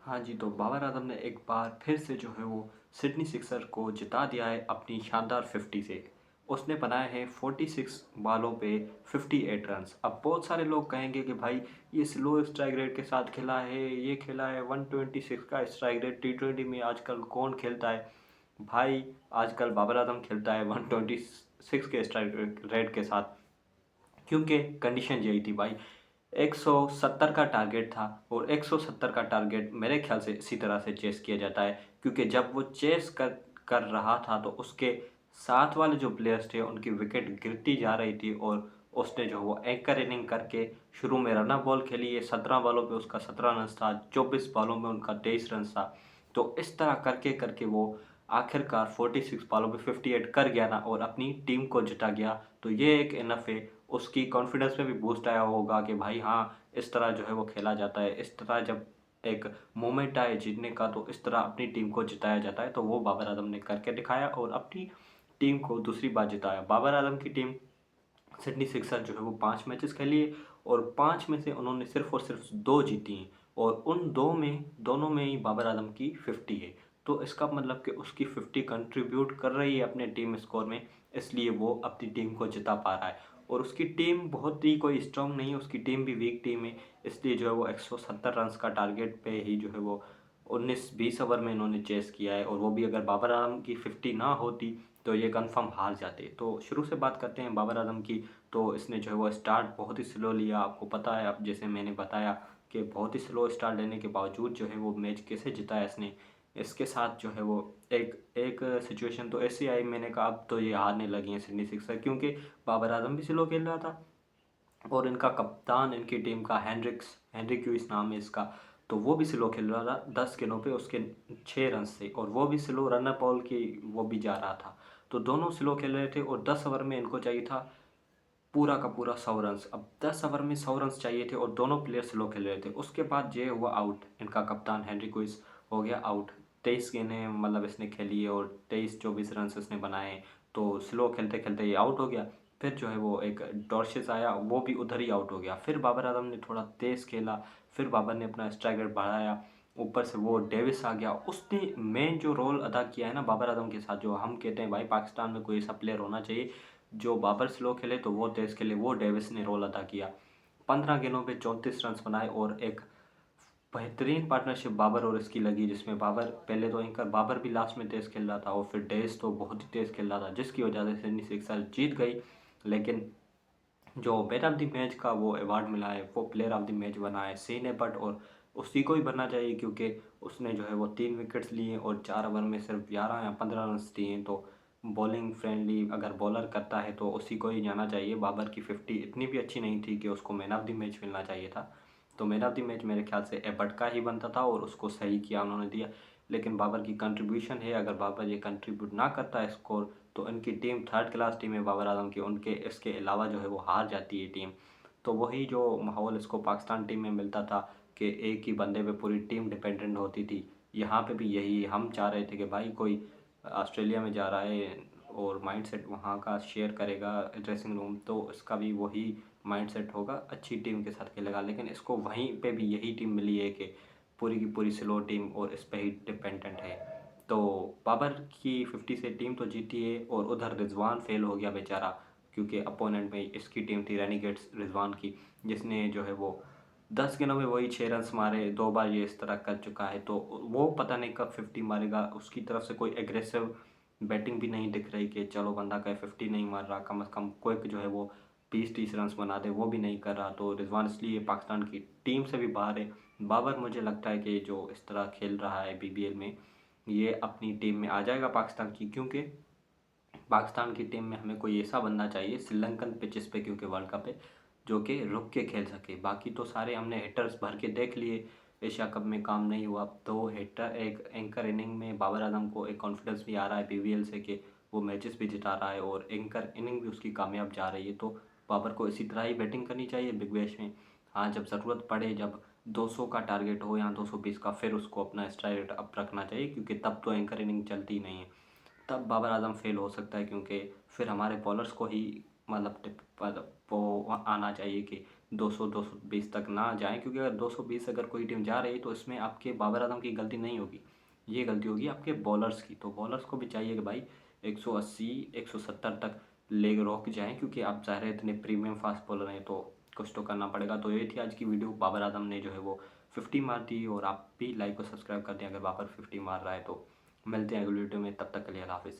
हाँ जी, तो बाबर आज़म ने एक बार फिर से जो है वो सिडनी सिक्सर को जिता दिया है अपनी शानदार 50 से। उसने बनाए हैं 46 बॉलों पे 58 रन्स। अब बहुत सारे लोग कहेंगे कि भाई ये स्लो स्ट्राइक रेट के साथ खेला है, ये खेला है 126 का स्ट्राइक रेट, टी20 में आजकल कौन खेलता है? भाई आजकल बाबर आज़म खेलता है 126 के स्ट्राइक रेट के साथ, क्योंकि कंडीशन यही थी भाई। 170 का टारगेट था और 170 का टारगेट मेरे ख्याल से इसी तरह से चेस किया जाता है, क्योंकि जब वो चेस कर कर रहा था तो उसके साथ वाले जो प्लेयर्स थे उनकी विकेट गिरती जा रही थी और उसने जो वो एंकर इनिंग करके शुरू में रन बॉल खेली है। 17 बॉलों पे उसका 17 रन था, 24 बॉलों में उनका 23 रन था। तो इस तरह करके करके वो आखिरकार 46 बॉलों पे 58 कर गया ना और अपनी टीम को जिता गया। तो ये एक इनफ है, उसकी कॉन्फिडेंस में भी बूस्ट आया होगा कि भाई हाँ, इस तरह जो है वो खेला जाता है। इस तरह जब एक मोमेंट आए जीतने का तो इस तरह अपनी टीम को जिताया जाता है। तो वो बाबर आजम ने करके दिखाया और अपनी टीम को दूसरी बार जिताया। बाबर आजम की टीम सिडनी सिक्सर जो है वो 5 मैचेस खेली है और 5 में से उन्होंने सिर्फ और सिर्फ 2 जीती हैं और उन दोनों में ही बाबर आजम की 50 है। तो इसका मतलब कि उसकी 50 कंट्रीब्यूट कर रही है अपने टीम स्कोर में, इसलिए वो अपनी टीम को जिता पा रहा है। और उसकी टीम बहुत ही कोई स्ट्रांग नहीं है, उसकी टीम भी वीक टीम है, इसलिए जो है वो 170 रन्स का टारगेट पे ही जो है वो 19-20 ओवर में इन्होंने चेस किया है। और वो भी अगर बाबर आजम की 50 ना होती तो ये कन्फर्म हार जाते। तो शुरू से बात करते हैं बाबर आजम की। तो इसने जो है वो स्टार्ट बहुत ही स्लो लिया, आपको पता है। अब जैसे मैंने बताया कि बहुत ही स्लो स्टार्ट लेने के बावजूद जो है वो मैच कैसे जिताया इसने। इसके साथ जो है वो एक एक सिचुएशन तो ऐसी आई, मैंने कहा अब तो ये हारने लगी हैं सिडनी सिक्सर, क्योंकि बाबर आजम भी स्लो खेल रहा था और इनका कप्तान इनकी टीम का हेनरिक ह्यूइस नाम है इसका, तो वो भी स्लो खेल रहा था। 10 गेंदों पे उसके 6 रन थे और वो भी स्लो रनर बॉल की वो भी जा रहा था। तो दोनों स्लो खेल रहे थे और 10 ओवर में इनको चाहिए था पूरा का पूरा 100 रन। अब 10 ओवर में 100 रन चाहिए थे और दोनों प्लेयर स्लो खेल रहे थे। उसके बाद ये हुआ आउट, इनका कप्तान हेनरी क्विस हो गया आउट। 23 गेंदें मतलब इसने खेली है और 23-24 रन इसने बनाए, तो स्लो खेलते खेलते ये आउट हो गया। फिर जो है वो एक डॉर्शिस आया, वो भी उधर ही आउट हो गया। फिर बाबर आजम ने थोड़ा तेज़ खेला, फिर बाबर ने अपना स्ट्राइक रेट बढ़ाया, ऊपर से वो डेविस आ गया। उसने मेन जो रोल अदा किया है ना बाबर आजम के साथ, जो हम कहते हैं भाई पाकिस्तान में कोई ऐसा प्लेयर होना चाहिए जो बाबर स्लो खेले तो वो तेज खेले, वो डेविस ने रोल अदा किया। 15 गेंदों पे 34 रन बनाए और एक बेहतरीन पार्टनरशिप बाबर और इसकी लगी, जिसमें बाबर पहले तो एंकर बाबर भी लास्ट में तेज खेल रहा था और फिर डेविस तो बहुत ही तेज खेल रहा था, जिसकी वजह से सिडनी सिक्सर जीत गई। लेकिन जो मैन ऑफ द मैच का वो अवार्ड मिला है, वो प्लेयर ऑफ द मैच बना है सीने बट, और उसी को ही बनना चाहिए क्योंकि उसने जो है वो 3 विकेट्स लिए और 4 ओवर में सिर्फ 11 या 15 रन दिए हैं। तो बॉलिंग फ्रेंडली अगर बॉलर करता है तो उसी को ही जाना चाहिए। बाबर की 50 इतनी भी अच्छी नहीं थी कि उसको मैन ऑफ द मैच मिलना चाहिए था। तो मैन ऑफ द मैच मेरे ख्याल से एबर्ट का ही बनता था और उसको सही किया उन्होंने दिया। लेकिन बाबर की कंट्रीब्यूशन है, अगर बाबर ये कंट्रीब्यूट ना करता है स्कोर तो इनकी टीम थर्ड क्लास टीम है बाबर आजम की, उनके इसके अलावा जो है वो हार जाती है टीम। तो वही जो माहौल इसको पाकिस्तान टीम में मिलता था कि एक ही बंदे पे पूरी टीम डिपेंडेंट होती थी, यहाँ पे भी यही हम चाह रहे थे कि भाई कोई ऑस्ट्रेलिया में जा रहा है और माइंडसेट वहाँ का शेयर करेगा ड्रेसिंग रूम, तो इसका भी वही माइंडसेट होगा, अच्छी टीम के साथ खेलेगा। लेकिन इसको वहीं पे भी यही टीम मिली है कि पूरी की पूरी स्लो टीम और इस पे ही डिपेंडेंट है। तो बाबर की 50 से टीम तो जीती है और उधर रिजवान फेल हो गया बेचारा, क्योंकि अपोनेंट में इसकी टीम थी रेनिगेट्स रिजवान की, जिसने जो है वो 10 गेंदों में वही 6 रन मारे। 2 बार ये इस तरह कर चुका है, तो वो पता नहीं कब 50 मारेगा। उसकी तरफ से कोई एग्रेसिव बैटिंग भी नहीं दिख रही कि चलो बंदा कहे 50 नहीं मार रहा, कम अज़ कम क्विक जो है वो 20-30 रन बना दे, वो भी नहीं कर रहा। तो रिजवान इसलिए पाकिस्तान की टीम से भी बाहर है। बाबर मुझे लगता है कि जो इस तरह खेल रहा है बीबीएल में, ये अपनी टीम में आ जाएगा पाकिस्तान की, क्योंकि पाकिस्तान की टीम में हमें कोई ऐसा बंदा चाहिए श्रीलंकन पिचेस पे, क्योंकि वर्ल्ड कप है, जो कि रुक के खेल सके। बाकी तो सारे हमने हिटर्स भर के देख लिए, एशिया कप में काम नहीं हुआ। तो हिटर एक एंकर इनिंग में बाबर आजम को एक कॉन्फिडेंस भी आ रहा है बीबीएल से कि वो मैचेस भी जिता रहा है और एंकर इनिंग भी उसकी कामयाब जा रही है। तो बाबर को इसी तरह ही बैटिंग करनी चाहिए बिग बैश में। हाँ, जब ज़रूरत पड़े, जब 200 का टारगेट हो या 220 का, फिर उसको अपना स्ट्राइक रेट अप रखना चाहिए, क्योंकि तब तो एंकर इनिंग चलती ही नहीं है। तब बाबर आजम फेल हो सकता है, क्योंकि फिर हमारे बॉलर्स को ही मतलब वो आना चाहिए कि 200-220 तक ना जाएं, क्योंकि अगर 220 अगर कोई टीम जा रही है तो इसमें आपके बाबर आजम की गलती नहीं होगी, ये गलती होगी आपके बॉलर्स की। तो बॉलर्स को भी चाहिए कि भाई 180-170 तक लेग रोक जाएं, क्योंकि आप ज़ाहिर है इतने प्रीमियम फास्ट बॉलर हैं तो कुछ तो करना पड़ेगा। तो ये थी आज की वीडियो। बाबर आजम ने जो है वो 50 मार दी, और आप भी लाइक और सब्सक्राइब कर दें अगर बाबर 50 मार रहा है। तो मिलते हैं अगली वीडियो में, तब तक के लिए अल्लाह हाफिज़।